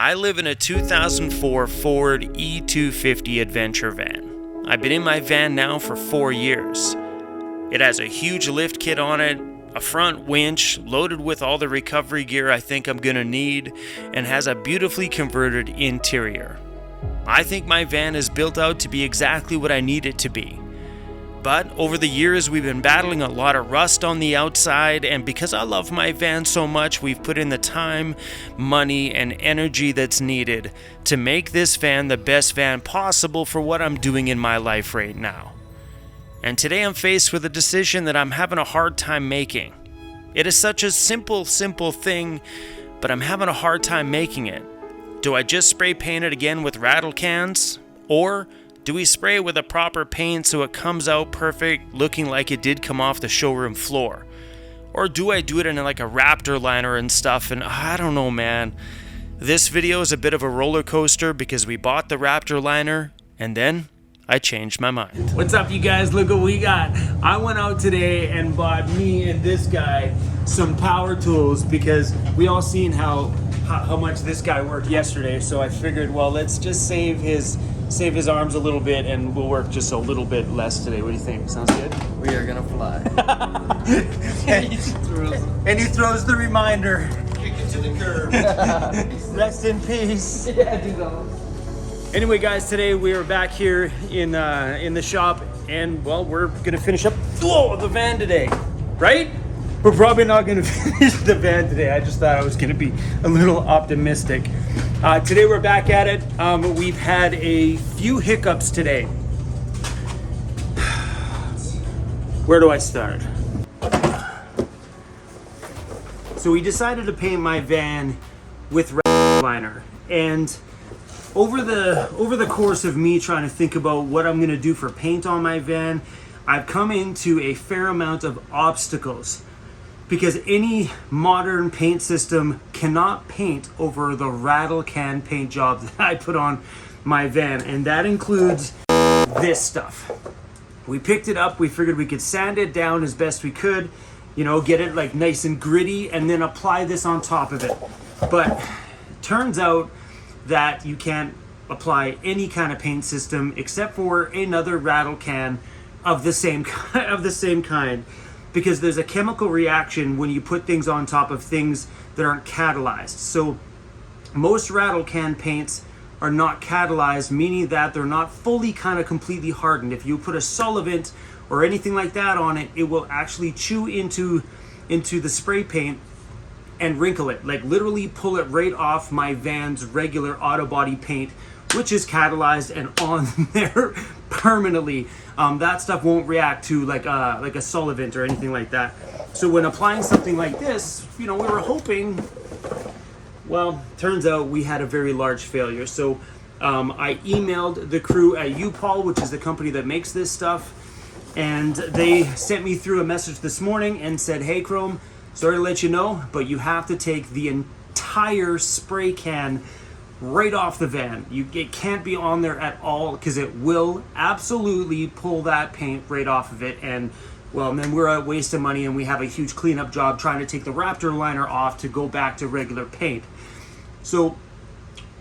I live in a 2004 Ford E250 adventure van. I've been in my van now for 4 years. It has a huge lift kit on it, a front winch loaded with all the recovery gear I think I'm gonna need, and has a beautifully converted interior. I think my van is built out to be exactly what I need it to be. But over the years we've been battling a lot of rust on the outside, and because I love my van so much, we've put in the time, money, and energy that's needed to make this van the best van possible for what I'm doing in my life right now. And today I'm faced with a decision that I'm having a hard time making. It is such a simple thing, but I'm having a hard time making it. Do I just spray paint it again with rattle cans? Or do we spray it with a proper paint so it comes out perfect, looking like it did come off the showroom floor? Or do I do it in like a Raptor liner and stuff? And I don't know, man. This video is a bit of a roller coaster because we bought the Raptor liner and then I changed my mind. What's up, you guys? Look what we got. I went out today and bought me and this guy some power tools because we all seen how much this guy worked yesterday. So I figured, well, let's just save his arms a little bit and we'll work just a little bit less today. What do you think? Sounds good? We are gonna fly. And he throws the reminder. Kick it to the curb. Rest in peace. Yeah, do that. Anyway, guys, today we are back here in the shop, and well, we're gonna finish up the van today, right? We're probably not gonna finish the van today. I just thought I was gonna be a little optimistic. Today we're back at it. We've had a few hiccups today. Where do I start? So we decided to paint my van with liner, and over the course of me trying to think about what I'm gonna do for paint on my van, I've come into a fair amount of obstacles because any modern paint system cannot paint over the rattle can paint job that I put on my van, and that includes this stuff. We picked it up, we figured we could sand it down as best we could, you know, get it like nice and gritty, and then apply this on top of it. But turns out that you can't apply any kind of paint system except for another rattle can of the same kind, because there's a chemical reaction when you put things on top of things that aren't catalyzed. So most rattle can paints are not catalyzed, meaning that they're not fully kind of completely hardened. If you put a solvent or anything like that on it, it will actually chew into the spray paint and wrinkle it, like literally pull it right off my van's regular auto body paint, which is catalyzed and on there permanently. That stuff won't react to like a solvent or anything like that. So when applying something like this, you know, we were hoping, well, turns out we had a very large failure. So I emailed the crew at U-Paul, which is the company that makes this stuff, and they sent me through a message this morning and said, hey Chrome, sorry to let you know, but you have to take the entire spray can right off the van. It can't be on there at all because it will absolutely pull that paint right off of it. And well, then we're a waste of money and we have a huge cleanup job trying to take the Raptor liner off to go back to regular paint. So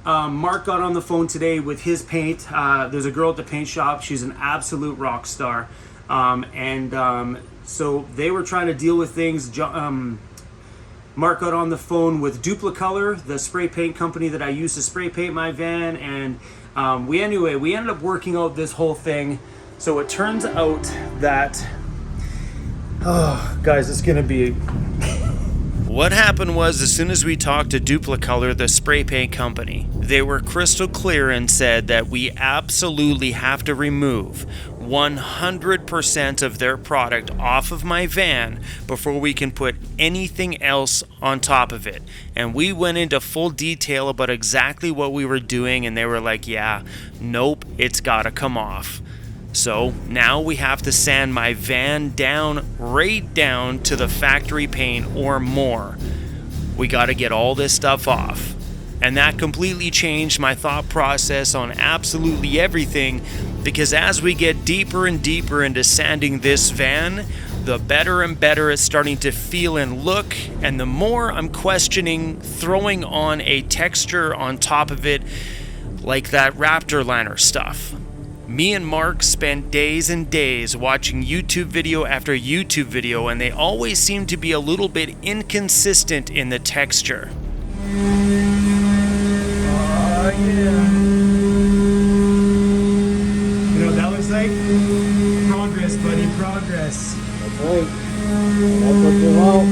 Mark got on the phone today with his paint. There's a girl at the paint shop. She's an absolute rock star. So they were trying to deal with things. Mark got on the phone with Duplicolor, the spray paint company that I use to spray paint my van, and we ended up working out this whole thing. So it turns out that, oh guys, it's gonna be What happened was, as soon as we talked to Duplicolor, the spray paint company, they were crystal clear and said that we absolutely have to remove 100% of their product off of my van before we can put anything else on top of it. And we went into full detail about exactly what we were doing, and they were like, yeah, nope, it's gotta come off. So now we have to sand my van down, right down to the factory paint or more. We got to get all this stuff off. And that completely changed my thought process on absolutely everything, because as we get deeper and deeper into sanding this van, the better and better it's starting to feel and look, and the more I'm questioning throwing on a texture on top of it like that Raptor liner stuff. Me and Mark spent days and days watching YouTube video after YouTube video, and they always seem to be a little bit inconsistent in the texture. Oh yeah. You know what that looks like? Progress, buddy, progress. That's right. That's what you want.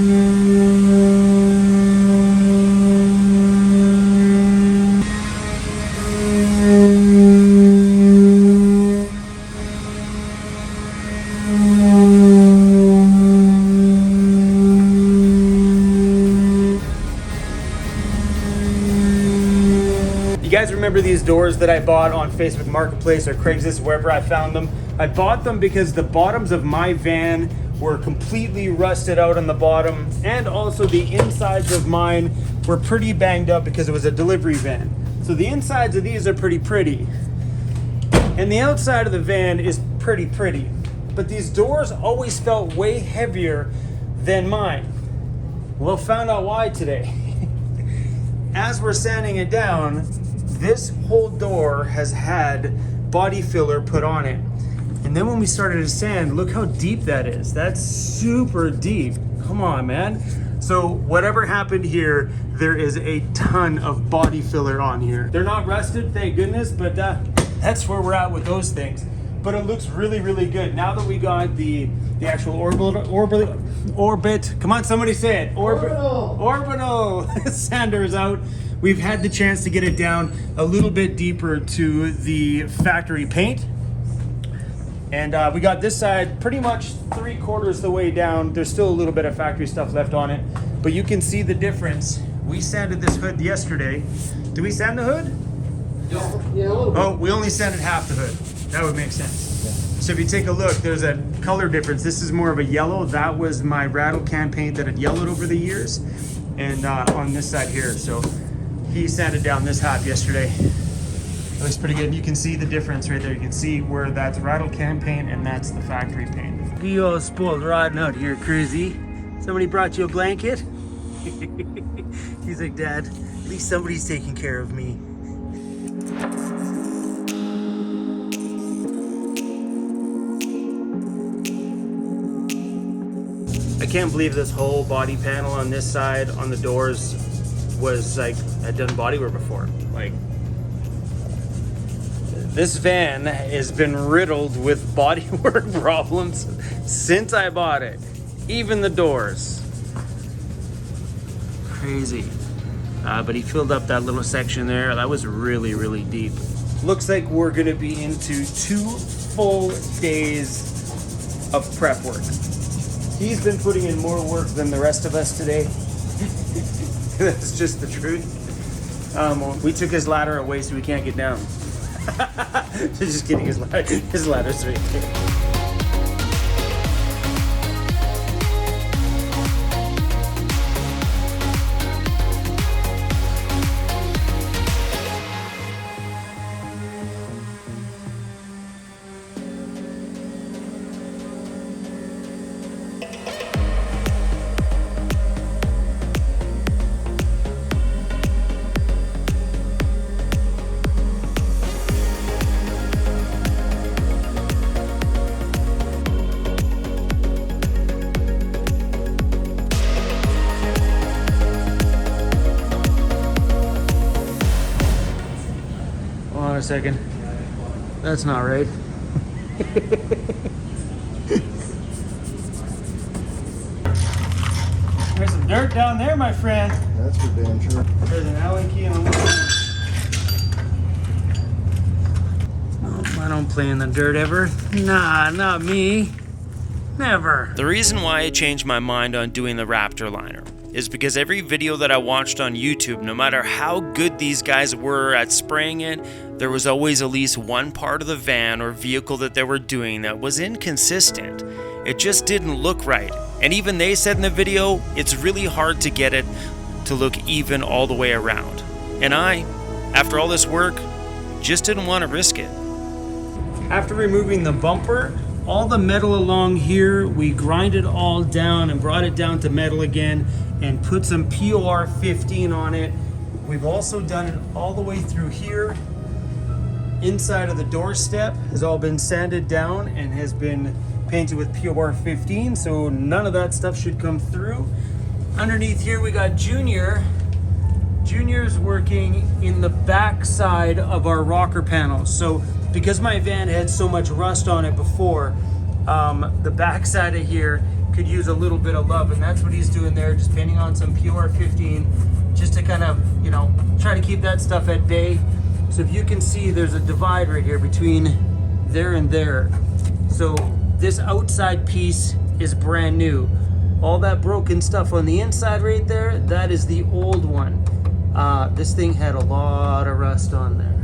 You guys remember these doors that I bought on Facebook Marketplace or Craigslist, wherever I found them? I bought them because the bottoms of my van were completely rusted out on the bottom, and also the insides of mine were pretty banged up because it was a delivery van. So the insides of these are pretty, and the outside of the van is pretty. But these doors always felt way heavier than mine. Well, found out why today. As we're sanding it down, this whole door has had body filler put on it. And then when we started to sand, look how deep that is. That's super deep. Come on, man. So whatever happened here, there is a ton of body filler on here. They're not rusted, thank goodness, but that's where we're at with those things. But it looks really good. Now that we got the actual orbit, come on, somebody say it. Orbital sanders out. We've had the chance to get it down a little bit deeper to the factory paint. And we got this side pretty much 3/4 the way down. There's still a little bit of factory stuff left on it, but you can see the difference. We sanded this hood yesterday. Did we sand the hood? Yeah, a little bit. Oh, we only sanded half the hood. That would make sense. Yeah. So if you take a look, there's a color difference. This is more of a yellow. That was my rattle can paint that had yellowed over the years. And on this side here, so he sanded down this half yesterday. It looks pretty good. You can see the difference right there. You can see where that's rattle can paint and that's the factory paint. You all spoiled rotten out here, Cruzy. Somebody brought you a blanket? He's like, Dad, at least somebody's taking care of me. I can't believe this whole body panel on this side on the doors was like, I'd done bodywork before. Like, this van has been riddled with bodywork problems since I bought it. Even the doors. Crazy. But he filled up that little section there. That was really deep. Looks like we're gonna be into 2 full days of prep work. He's been putting in more work than the rest of us today. That's just the truth. We took his ladder away so we can't get down. Just kidding, his ladder's right there. Hold on a second. That's not right. There's some dirt down there, my friend. That's for damn sure. There's an Allen key on the wall. No, I don't play in the dirt ever. Nah, not me. Never. The reason why I changed my mind on doing the Raptor liner is because every video that I watched on YouTube, no matter how good these guys were at spraying it, there was always at least one part of the van or vehicle that they were doing that was inconsistent. It just didn't look right. And even they said in the video, it's really hard to get it to look even all the way around. And I, after all this work, just didn't want to risk it. After removing the bumper all the metal along here, we grind it all down and brought it down to metal again and put some POR 15 on it. We've also done it all the way through here. Inside of the doorstep has all been sanded down and has been painted with POR 15, so none of that stuff should come through. Underneath here we got Junior. Junior's working in the back side of our rocker panels. So because my van had so much rust on it before, the back side of here could use a little bit of love, and that's what he's doing there, just painting on some POR 15 just to kind of, you know, try to keep that stuff at bay. So if you can see, there's a divide right here between there and there. So this outside piece is brand new. All that broken stuff on the inside right there, that is the old one. This thing had a lot of rust on there.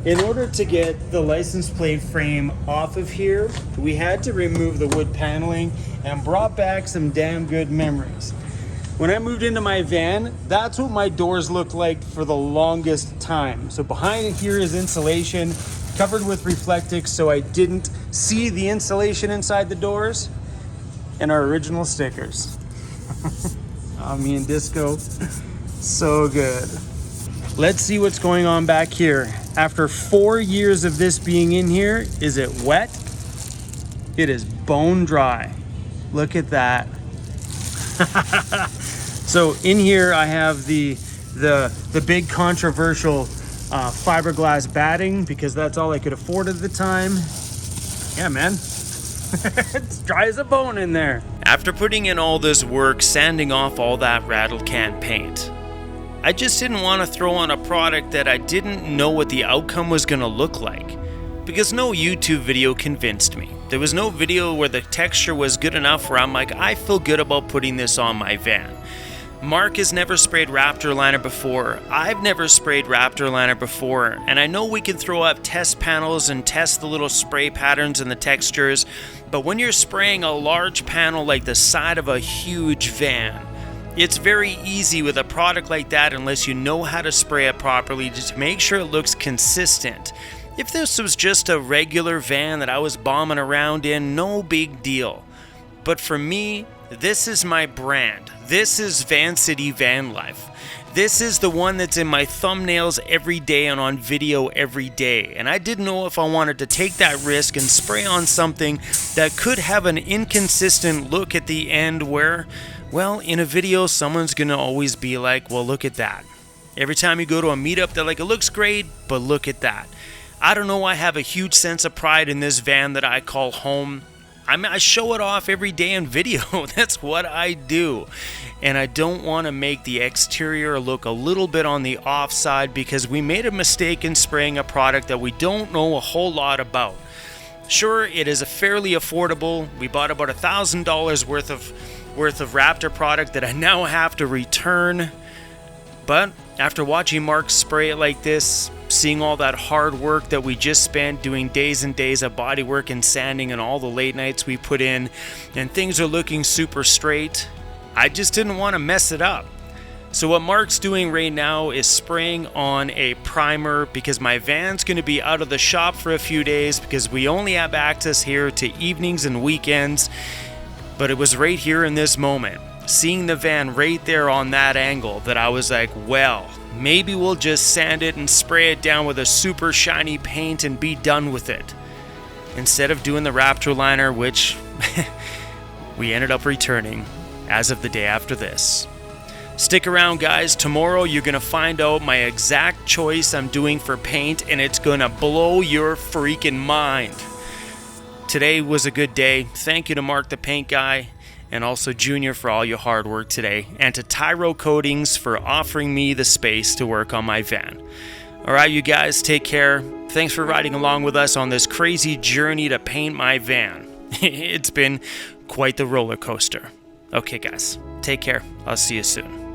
In order to get the license plate frame off of here, we had to remove the wood paneling and brought back some damn good memories. When I moved into my van, that's what my doors looked like for the longest time. So behind here is insulation covered with Reflectix, so I didn't see the insulation inside the doors, and our original stickers. Me and Disco, so good. Let's see what's going on back here. After 4 years of this being in here, is it wet? It is bone dry. Look at that. So in here I have the big controversial fiberglass batting, because that's all I could afford at the time. Yeah, man. It's dry as a bone in there. After putting in all this work sanding off all that rattle can paint, I just didn't want to throw on a product that I didn't know what the outcome was going to look like, because no YouTube video convinced me. There was no video where the texture was good enough where I'm like, I feel good about putting this on my van. Mark has never sprayed Raptor liner before. I've never sprayed Raptor liner before, and I know we can throw up test panels and test the little spray patterns and the textures, but when you're spraying a large panel like the side of a huge van, it's very easy with a product like that, unless you know how to spray it properly, to make sure it looks consistent. If this was just a regular van that I was bombing around in, no big deal. But for me, this is my brand. This is Van City Van Life. This is the one that's in my thumbnails every day and on video every day. And I didn't know if I wanted to take that risk and spray on something that could have an inconsistent look at the end where, well, in a video, someone's going to always be like, well, look at that. Every time you go to a meetup, they're like, it looks great, but look at that. I don't know, I have a huge sense of pride in this van that I call home. I show it off every day in video. That's what I do. And I don't want to make the exterior look a little bit on the off side, because we made a mistake in spraying a product that we don't know a whole lot about. Sure, it is a fairly affordable. We bought about $1,000 worth of Raptor product that I now have to return. But after watching Mark spray it like this, seeing all that hard work that we just spent doing days and days of bodywork and sanding and all the late nights we put in, and things are looking super straight, I just didn't want to mess it up. So what Mark's doing right now is spraying on a primer, because my van's going to be out of the shop for a few days because we only have access here to evenings and weekends. But it was right here in this moment, seeing the van right there on that angle, that I was like, well, maybe we'll just sand it and spray it down with a super shiny paint and be done with it, instead of doing the Raptor liner, which we ended up returning as of the day after this. Stick around, guys. Tomorrow you're going to find out my exact choice I'm doing for paint, and it's going to blow your freaking mind. Today was a good day. Thank you to Mark the paint guy, and also Junior for all your hard work today, and to Tyro Coatings for offering me the space to work on my van. Alright, you guys, take care. Thanks for riding along with us on this crazy journey to paint my van. It's been quite the roller coaster. Okay, guys, take care. I'll see you soon.